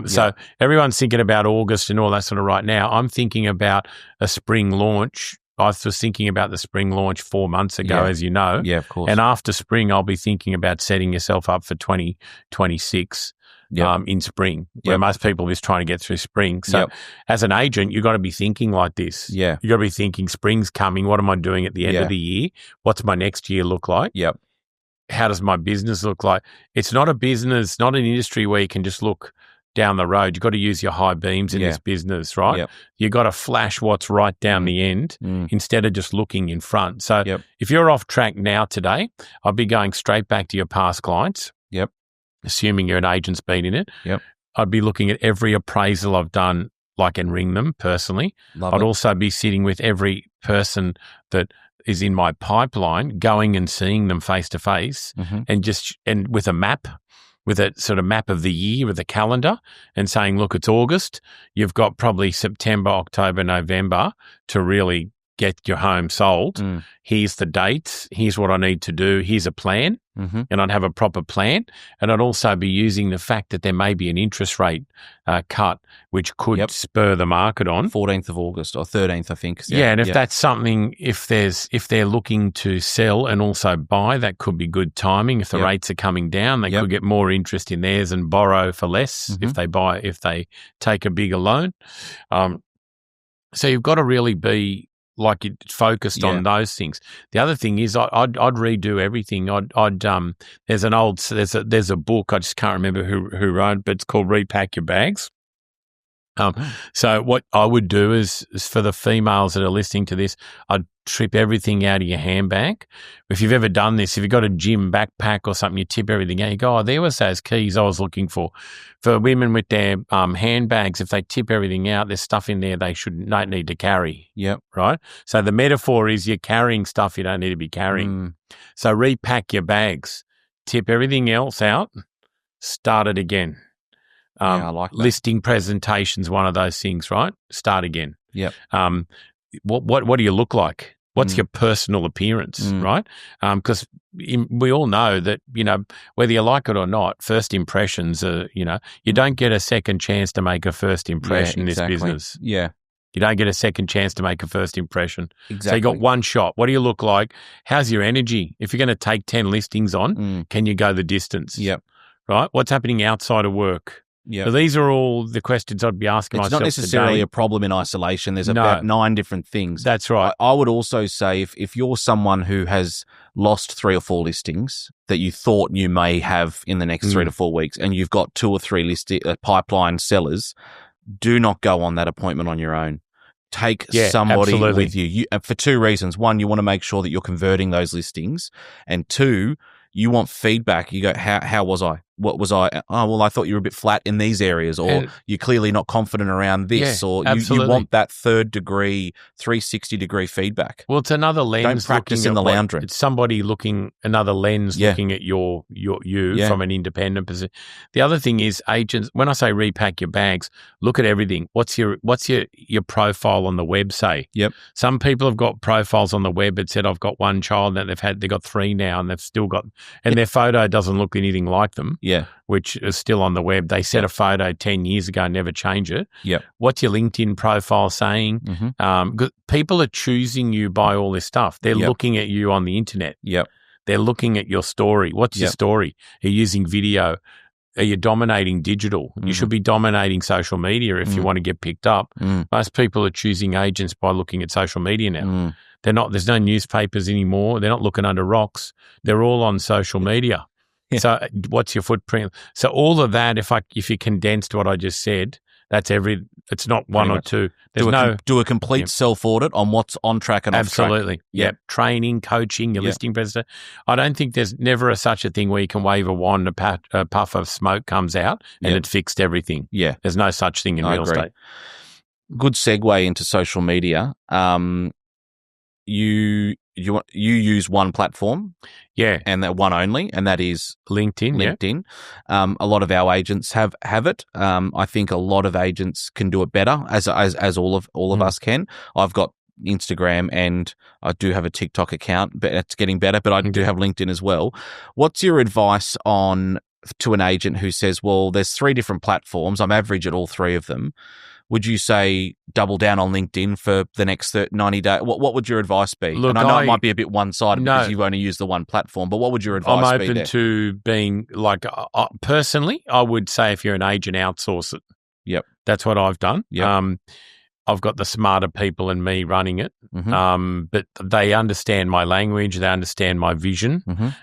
So everyone's thinking about August and all that sort of right now. I'm thinking about a spring launch. I was thinking about the spring launch 4 months ago, as you know. Of course. And after spring, I'll be thinking about setting yourself up for 2026. In spring, where most people are just trying to get through spring. So as an agent, you've got to be thinking like this. You've got to be thinking spring's coming. What am I doing at the end of the year? What's my next year look like? How does my business look like? It's not a business, not an industry where you can just look down the road. You've got to use your high beams in this business, right? You've got to flash what's right down the end instead of just looking in front. So if you're off track now today, I'd be going straight back to your past clients. Assuming you're an agent's been in it, I'd be looking at every appraisal I've done, and ring them personally. I'd also be sitting with every person that is in my pipeline, going and seeing them face to face, and with a map, with a sort of map of the year, with a calendar, and saying, look, it's August. You've got probably September, October, November to really get your home sold. Here's the dates. Here's what I need to do. Here's a plan. And I'd have a proper plan. And I'd also be using the fact that there may be an interest rate cut, which could spur the market on. 14th of August or 13th, I think. And if that's something, if they're looking to sell and also buy, that could be good timing. If the rates are coming down, they could get more interest in theirs and borrow for less if they take a bigger loan. So you've got to really be focused on those things. The other thing is I'd redo everything. There's a book, I just can't remember who wrote, but it's called Repack Your Bags. So what I would do is for the females that are listening to this, I'd trip everything out of your handbag. If you've ever done this, if you've got a gym backpack or something, you tip everything out. You go, there was those keys I was looking for. For women with their handbags, if they tip everything out, there's stuff in there they don't need to carry. Right? So the metaphor is you're carrying stuff you don't need to be carrying. So repack your bags, tip everything else out, start it again. I like that. Listing presentations, one of those things, right? Start again. Yep. What do you look like? What's your personal appearance, right? Because we all know that, whether you like it or not, first impressions are, you don't get a second chance to make a first impression in this business. Yeah. You don't get a second chance to make a first impression. Exactly. So you got one shot. What do you look like? How's your energy? If you're going to take 10 listings on, can you go the distance? Yep. Right? What's happening outside of work? Yeah. So these are all the questions I'd be asking myself. It's not necessarily today. a problem in isolation. There's about 9 different things. That's right. I would also say if you're someone who has lost 3 or 4 listings that you thought you may have in the next 3 to 4 weeks, and you've got 2 or 3 pipeline sellers, do not go on that appointment on your own. Take somebody with you for 2 reasons. 1, you want to make sure that you're converting those listings, and 2, you want feedback. You go, how was I? What was I? Oh, well, I thought you were a bit flat in these areas, or you're clearly not confident around this, or you want that 360 degree feedback. Well, it's another lens. Don't practice in the lounge room. It's somebody another lens looking at you from an independent position. The other thing is agents. When I say repack your bags, look at everything. What's your profile on the web say? Yep. Some people have got profiles on the web that said I've got 1 child that they've got 3 now, and they've still got, and their photo doesn't look anything like them. Yeah. Which is still on the web. They set a photo 10 years ago and never change it. Yep. What's your LinkedIn profile saying? People are choosing you by all this stuff. They're looking at you on the internet. Yep. They're looking at your story. What's your story? Are you using video? Are you dominating digital? You should be dominating social media if you want to get picked up. Most people are choosing agents by looking at social media now. They're not. There's no newspapers anymore. They're not looking under rocks. They're all on social media. Yeah. So what's your footprint? So all of that, if you condensed what I just said, that's it's not 1 or 2. Do a complete self-audit on what's on track and off track. Absolutely. Yep. Training, coaching, your listing presentation. I don't think there's never such a thing where you can wave a wand, a puff of smoke comes out and it fixed everything. Yeah. There's no such thing in real estate. Good segue into social media. You use one platform, and that one only, and that is LinkedIn. A lot of our agents have it. I think a lot of agents can do it better, as all of us can. I've got Instagram and I do have a TikTok account, but it's getting better. But I do have LinkedIn as well. What's your advice to an agent who says, "Well, there's 3 different platforms. I'm average at all 3 of them." Would you say double down on LinkedIn for the next 90 days? What would your advice be? Look, and I know it might be a bit one-sided because you've only used the one platform, but what would your advice be? I'm open to being personally, I would say if you're an agent, outsource it. Yep. That's what I've done. Yep. I've got the smarter people in me running it, but they understand my language, they understand my vision,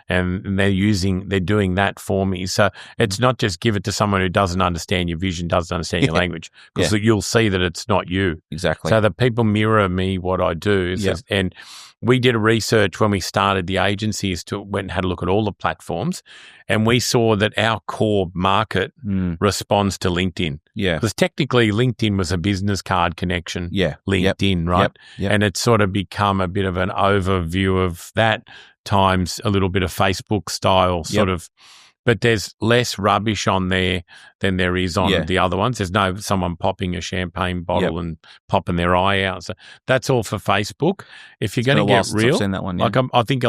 and they're doing that for me. So it's not just give it to someone who doesn't understand your vision, doesn't understand your language, because you'll see that it's not you. Exactly. So the people mirror me what I do, and we did a research when we started the agency went and had a look at all the platforms, and we saw that our core market responds to LinkedIn. Yeah. Because technically LinkedIn was a business card connection. Yeah. LinkedIn, right? Yep. And it's sort of become a bit of an overview of that times a little bit of Facebook style sort of. But there's less rubbish on there than there is on the other ones. There's no someone popping a champagne bottle and popping their eye out. So that's all for Facebook. If you're going to get real, I've seen that one, I think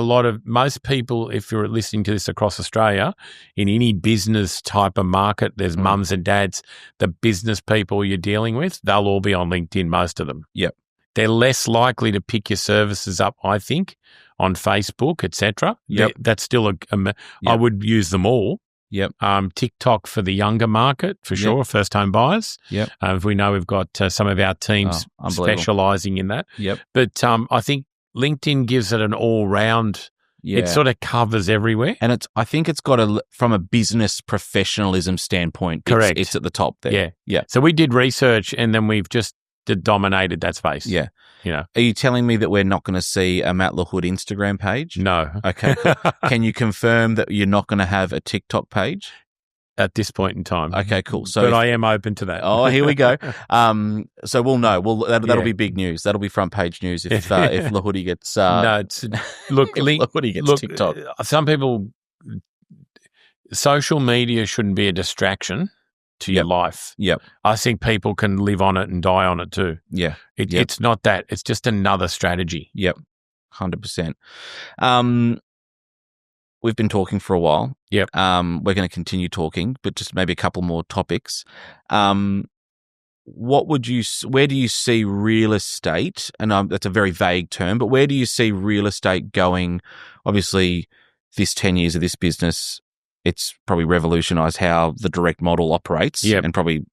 most people, if you're listening to this across Australia, in any business type of market, there's mums and dads, the business people you're dealing with, they'll all be on LinkedIn, most of them. Yep. They're less likely to pick your services up, I think, on Facebook, etc. Yep. That's still I would use them all. Yep. TikTok for the younger market, for sure, first-home buyers. Yep. We know we've got some of our teams specialising in that. Yep. But I think LinkedIn gives it an all-round. It sort of covers everywhere. And I think it's got from a business professionalism standpoint, correct. It's at the top there. Yeah. So we did research and then we've just dominated that space. Yeah. Are you telling me that we're not going to see a Matt Lahood Instagram page? No. Okay. Cool. Can you confirm that you're not going to have a TikTok page? At this point in time. Okay, cool. But I am open to that. Oh, here we go. So we'll know. That'll be big news. That'll be front page news if Lahoody gets. Lahoody gets TikTok. Some people, social media shouldn't be a distraction. to your life. Yep. I think people can live on it and die on it too. Yeah. It's not that. It's just another strategy. Yep. 100%. We've been talking for a while. Yep. We're going to continue talking, but just maybe a couple more topics. Where do you see real estate? And that's a very vague term, but where do you see real estate going? Obviously, this 10 years of this business, it's probably revolutionized how the direct model operates and probably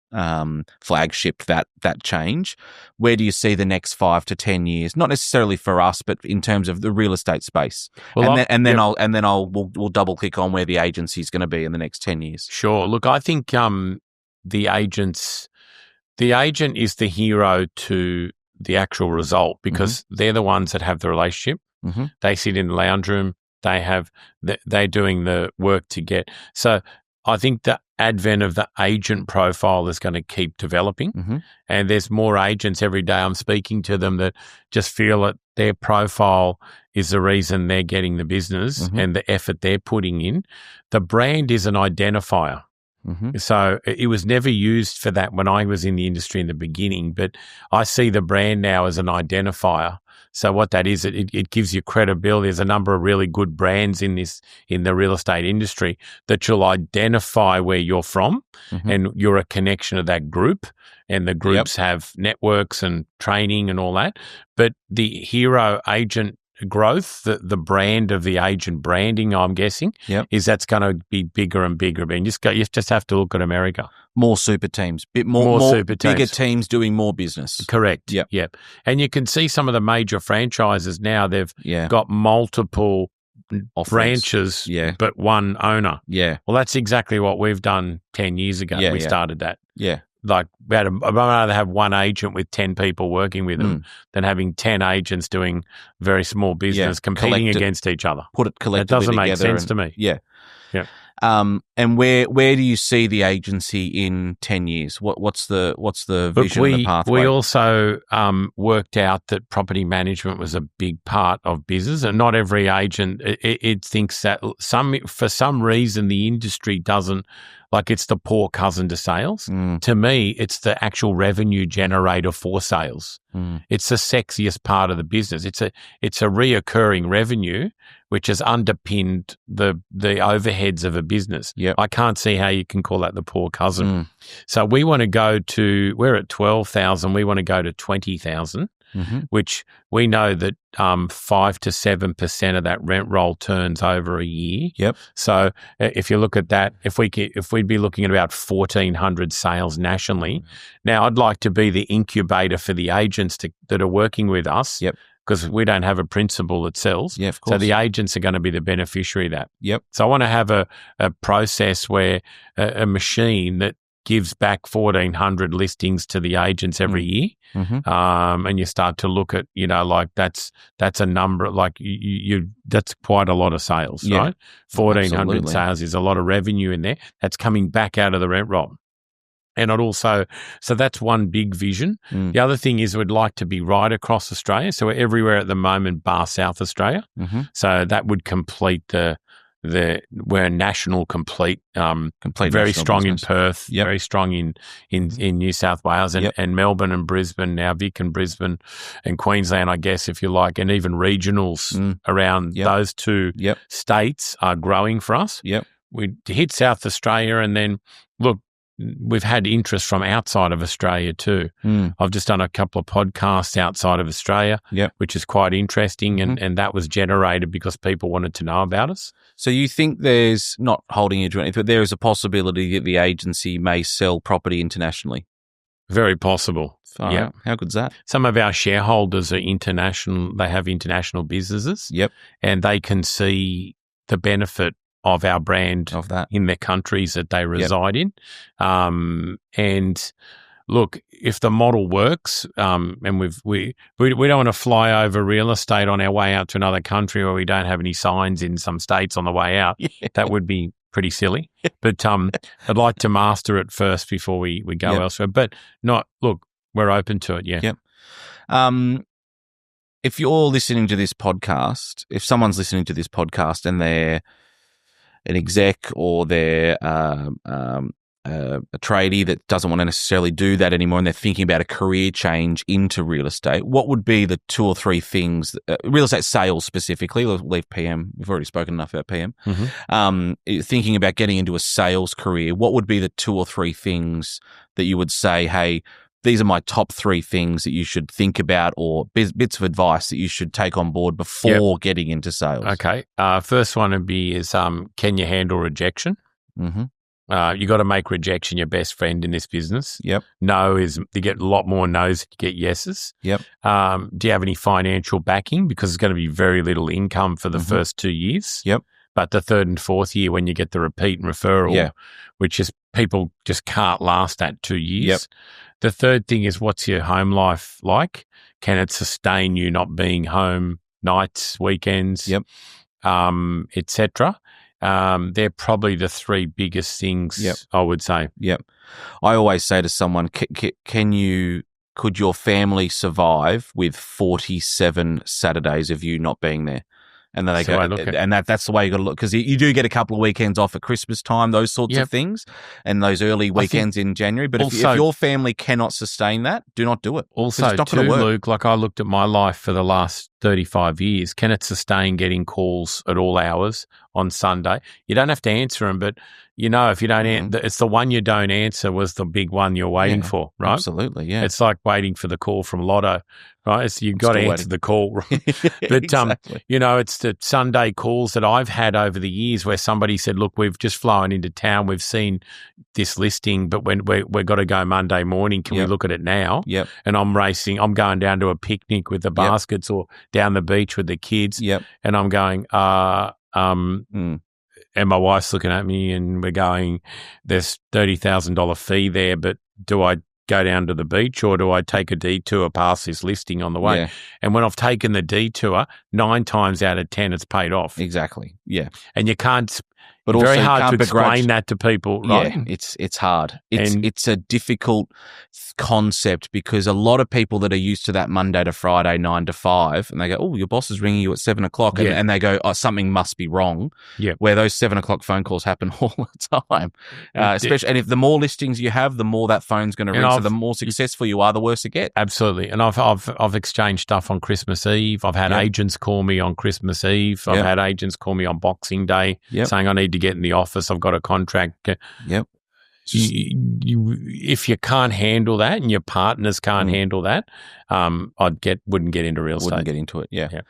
flagship that change. Where do you see the next 5 to 10 years? Not necessarily for us, but in terms of the real estate space. Well, we'll double click on where the agency is going to be in the next 10 years. Sure. Look, I think the agent is the hero to the actual result because they're the ones that have the relationship. Mm-hmm. They sit in the lounge room. They're doing the work to get. So I think the advent of the agent profile is going to keep developing, and there's more agents every day. I'm speaking to them that just feel that their profile is the reason they're getting the business and the effort they're putting in. The brand is an identifier. So it was never used for that when I was in the industry in the beginning, but I see the brand now as an identifier. So what that is, it gives you credibility. There's a number of really good brands in the real estate industry that you'll identify where you're from and you're a connection of that group, and the groups have networks and training and all that. But the hero agent growth, the brand of the agent branding, I'm guessing, is that's going to be bigger and bigger. And you just have to look at America. More super teams, bigger teams doing more business. Correct. Yep. And you can see some of the major franchises now, they've got multiple branches, but one owner. Yeah. Well, that's exactly what we've done 10 years ago. We started that. Yeah. Like, I'd rather have one agent with 10 people working with them than having 10 agents doing very small business competing against each other. Put it collectively together. That doesn't make sense to me. Yeah. Yeah. And where do you see the agency in 10 years? What's the vision of the pathway? We also worked out that property management was a big part of business, and not every agent it thinks that for some reason the industry doesn't. Like, it's the poor cousin to sales. To me, it's the actual revenue generator for sales. It's the sexiest part of the business. It's a reoccurring revenue, which has underpinned the overheads of a business. Yep. I can't see how you can call that the poor cousin. So we want to we're at 12,000. We want to go to 20,000. Which we know that 5 to 7% of that rent roll turns over a year. Yep. So if you look at that, if we'd be looking at about 1,400 sales nationally. Now, I'd like to be the incubator for the agents that are working with us. Yep. Because we don't have a principal that sells. Yeah, of course. So the agents are going to be the beneficiary of that. Yep. So I want to have a process where a machine that gives back 1,400 listings to the agents every year. And you start to look at, like that's a number, like that's quite a lot of sales, right? 1,400 sales is a lot of revenue in there. That's coming back out of the rent roll. And so that's one big vision. The other thing is we'd like to be right across Australia. So we're everywhere at the moment, bar South Australia. So that would complete we're national complete very strong business. In Perth, very strong in New South Wales and Melbourne and Brisbane, now Vic and Brisbane and Queensland, I guess, if you like, and even regionals around those two states are growing for us. We hit South Australia, and then, look, we've had interest from outside of Australia too. I've just done a couple of podcasts outside of Australia, which is quite interesting, and that was generated because people wanted to know about us. So you think there's, not holding you to anything, but there is a possibility that the agency may sell property internationally? Very possible. Yeah. How good's that? Some of our shareholders are international. They have international businesses. And they can see the benefit of our brand of that in their countries that they reside in. And look, if the model works, and we don't want to fly over real estate on our way out to another country where we don't have any signs in some states on the way out. That would be pretty silly. But I'd like to master it first before we go elsewhere. But we're open to it. Yeah. If you're listening to this podcast, if someone's listening to this podcast and they're an exec or they're tradie that doesn't want to necessarily do that anymore and they're thinking about a career change into real estate, what would be the 2 or 3 things, real estate sales specifically, we'll leave PM, we've already spoken enough about PM, thinking about getting into a sales career, what would be the 2 or 3 things that you would say, hey, these are my top 3 things that you should think about or bits of advice that you should take on board before getting into sales? Okay. First one would be can you handle rejection? Mm-hmm. You got to make rejection your best friend in this business. Yep. No is you get a lot more no's than you get yeses. Yep. Do you have any financial backing? Because there's going to be very little income for the first 2 years. Yep. But the 3rd and 4th year, when you get the repeat and referral, which is people just can't last that 2 years. Yep. The third thing is, what's your home life like? Can it sustain you not being home nights, weekends, etc.? They're probably the 3 biggest things I would say. Yep. I always say to someone, could your family survive with 47 Saturdays of you not being there? And then that's the way you got to look, because you do get a couple of weekends off at Christmas time, those sorts of things, and those early weekends in January. But if your family cannot sustain that, do not do it. Also, it's not going to work. Luke, like I looked at my life for the last 35 years, can it sustain getting calls at all hours on Sunday? You don't have to answer them, but if you don't answer, it's the one you don't answer was the big one you're waiting for, right? Absolutely, yeah. It's like waiting for the call from Lotto, right? So you've got to answer the call. Right? But, exactly. It's the Sunday calls that I've had over the years where somebody said, look, we've just flown into town. We've seen this listing, but we've got to go Monday morning. Can we look at it now? Yep. And I'm going down to a picnic with the baskets or down the beach with the kids. Yep. And I'm going, and my wife's looking at me and we're going, there's $30,000 fee there, but do I go down to the beach or do I take a detour past this listing on the way? Yeah. And when I've taken the detour, 9 times out of 10, it's paid off. Exactly. Yeah. And you can't, but very also hard to explain that to people, right? Yeah, it's hard. It's a difficult concept because a lot of people that are used to that Monday to Friday 9 to 5, and they go, "Oh, your boss is ringing you at 7 o'clock," and they go, "Oh, something must be wrong." Yeah, where those 7 o'clock phone calls happen all the time, especially. And if the more listings you have, the more that phone's going to ring. So the more successful you are, the worse it gets. Absolutely. And I've exchanged stuff on Christmas Eve. I've had agents call me on Christmas Eve. I've had agents call me on Boxing Day saying I need to get in the office. I've got a contract. Yep. If you can't handle that and your partners can't handle that, wouldn't get into real estate. Wouldn't get into it. Yeah.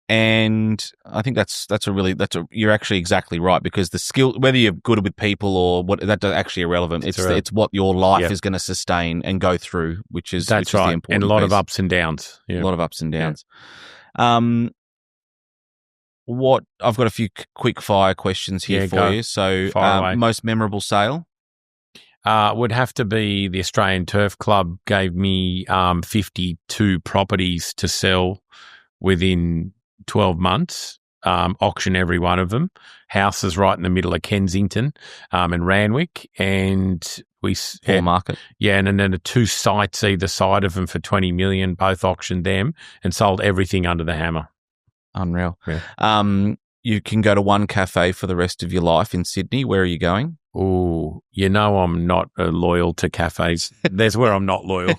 And I think you're actually exactly right, because the skill, whether you're good with people or what, that's actually irrelevant. It's what your life is going to sustain and go through, which is the important and a lot piece. of ups and downs. Yeah. A lot of ups and downs. Yeah. I've got a few quick fire questions here for you. So, most memorable sale? Would have to be the Australian Turf Club gave me 52 properties to sell within 12 months, auction every one of them. Houses right in the middle of Kensington and Randwick, and we Poor market. Yeah, and then the 2 sites either side of them for 20 million, both auctioned them and sold everything under the hammer. Unreal. Yeah. You can go to one cafe for the rest of your life in Sydney. Where are you going? Oh, I'm not loyal to cafes. There's where I'm not loyal.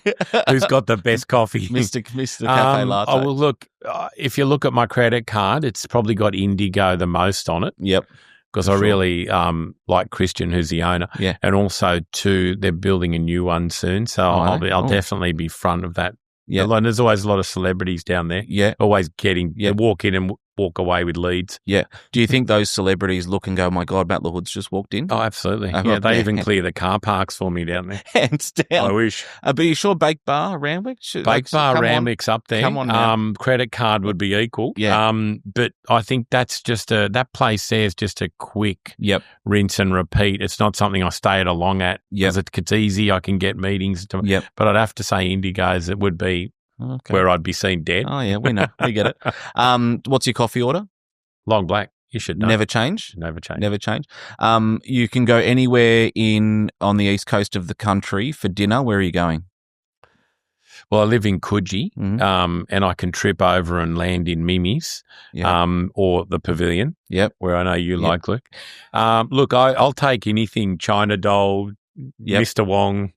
Who's got the best coffee? Mr. Cafe Latte. I will look. If you look at my credit card, it's probably got Indigo the most on it. Yep. Because I really like Christian, who's the owner. Yeah. And also, too, they're building a new one soon. So I'll definitely be front of that. Yeah. And there's always a lot of celebrities down there. Yeah. Always they walk in and walk away with leads. Yeah. Do you think those celebrities look and go, "My God, Matt Lahood's just walked in"? Oh, absolutely. They even clear the car parks for me down there. Hands down. I wish. But are you sure Bake Bar Randwick? Randwick's up there. Come on now. Credit card would be equal. Yeah. But I think that's just that place there is just a quick rinse and repeat. It's not something I stay at long at. Because it's easy. I can get meetings. But I'd have to say Indigo's, it would be where I'd be seen dead. Oh, yeah, we know. We get it. What's your coffee order? Long black. You should know. Never change? Never change. Never change. You can go anywhere on the east coast of the country for dinner. Where are you going? Well, I live in Coogee, and I can trip over and land in Mimi's, or the Pavilion, where I know you like, Luke. Look, I'll take anything, China Doll, Mr. Wong.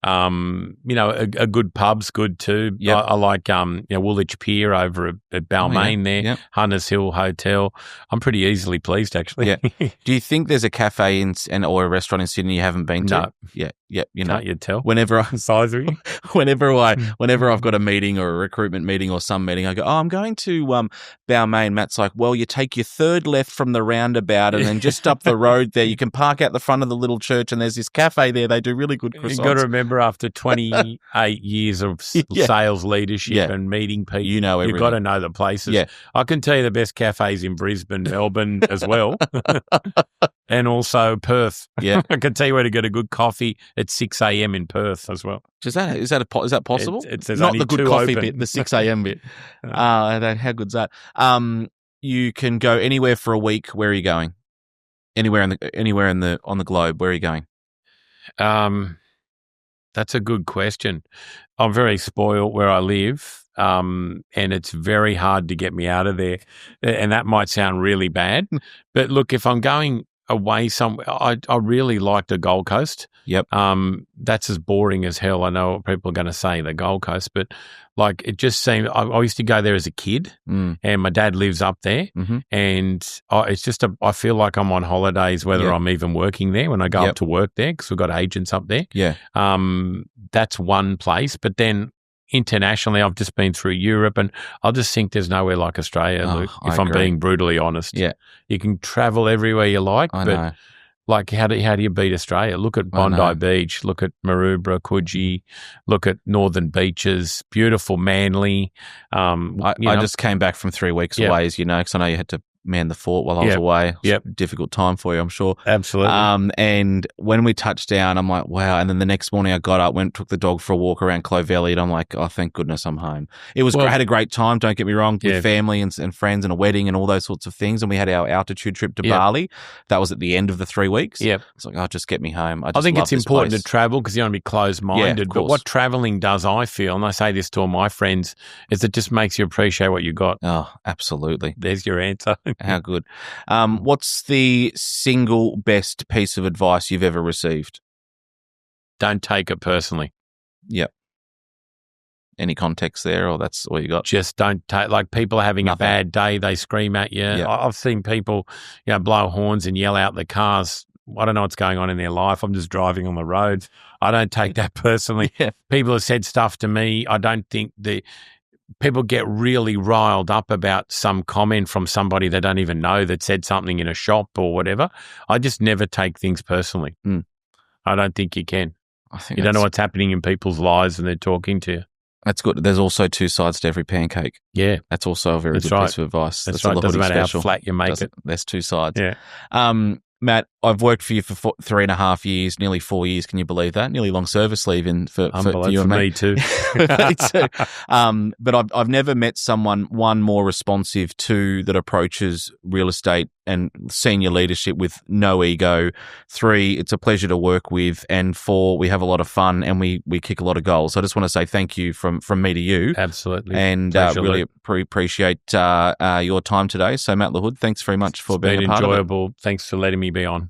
A good pub's good too. I like Woolwich Pier over at Balmain there, Hunters Hill Hotel. I'm pretty easily pleased, actually. Do you think there's a cafe or a restaurant in Sydney you haven't been to? No. Can't you tell? Whenever I've got a meeting or a recruitment meeting or some meeting, I go, I'm going to Balmain. Matt's like, well, you take your third left from the roundabout and then just up the road there, you can park out the front of the little church and there's this cafe there. They do really good croissants. You've got to remember, after 28 years of sales leadership and meeting people, you know everything. You've got to know the places. I can tell you the best cafes in Brisbane, Melbourne as well. And also Perth. I can tell you where to get a good coffee at 6 a.m. in Perth as well. Is that possible? There's not only the good two coffee open. bit, the 6 a.m. bit. How good's that? You can go anywhere for a week. Where are you going? Anywhere on the globe. Where are you going? That's a good question. I'm very spoiled where I live, and it's very hard to get me out of there. And that might sound really bad, but look, if I'm going away somewhere, I really like the Gold Coast. That's as boring as hell. I know what people are going to say, the Gold Coast, but like it just seemed, I used to go there as a kid, and my dad lives up there, and it's just I feel like I'm on holidays, whether I'm even working there when I go up to work there, because we've got agents up there. That's one place, but then internationally, I've just been through Europe, and I just think there's nowhere like Australia, Luke, if I'm being brutally honest. You can travel everywhere you like, but like how do you beat Australia? Look at Bondi Beach, look at Maroubra, Coogee, look at Northern Beaches, beautiful Manly. I just came back from 3 weeks away, as you know, because I know you had to man the fort while I was away. It was a difficult time for you, I'm sure. Absolutely. And when we touched down, I'm like, wow. And then the next morning I got up, took the dog for a walk around Clovelly, and I'm like, oh, thank goodness I'm home. It was great. I had a great time, don't get me wrong, with family and friends and a wedding and all those sorts of things. And we had our altitude trip to Bali. That was at the end of the 3 weeks. It's like, oh, just get me home. I think it's important to travel because you want to be closed-minded. But what traveling does, I feel, and I say this to all my friends, is it just makes you appreciate what you got. Oh, absolutely. There's your answer. How good. What's the single best piece of advice you've ever received? Don't take it personally. Any context there, or that's all you got? Just don't take, like, people are having a bad day, they scream at you. I've seen people, blow horns and yell out the cars. I don't know what's going on in their life. I'm just driving on the roads. I don't take that personally. People have said stuff to me. I don't think people get really riled up about some comment from somebody they don't even know that said something in a shop or whatever. I just never take things personally. I don't think you can. You don't know what's happening in people's lives when they're talking to you. That's good. There's also two sides to every pancake. That's also a very good piece of advice. That's right. Doesn't matter how flat you make it. There's two sides. Matt, I've worked for you for 3.5 years, nearly 4 years. Can you believe that? Nearly long service leave for you and me too. Me too. But I've never met someone, one, more responsive, two, that approaches real estate and senior leadership with no ego. 3, it's a pleasure to work with. And 4, we have a lot of fun and we kick a lot of goals. So I just want to say thank you from me to you. Absolutely. And really appreciate your time today. So Matt Lahood, thanks very much for being a part of it. It's been enjoyable. Thanks for letting me be on.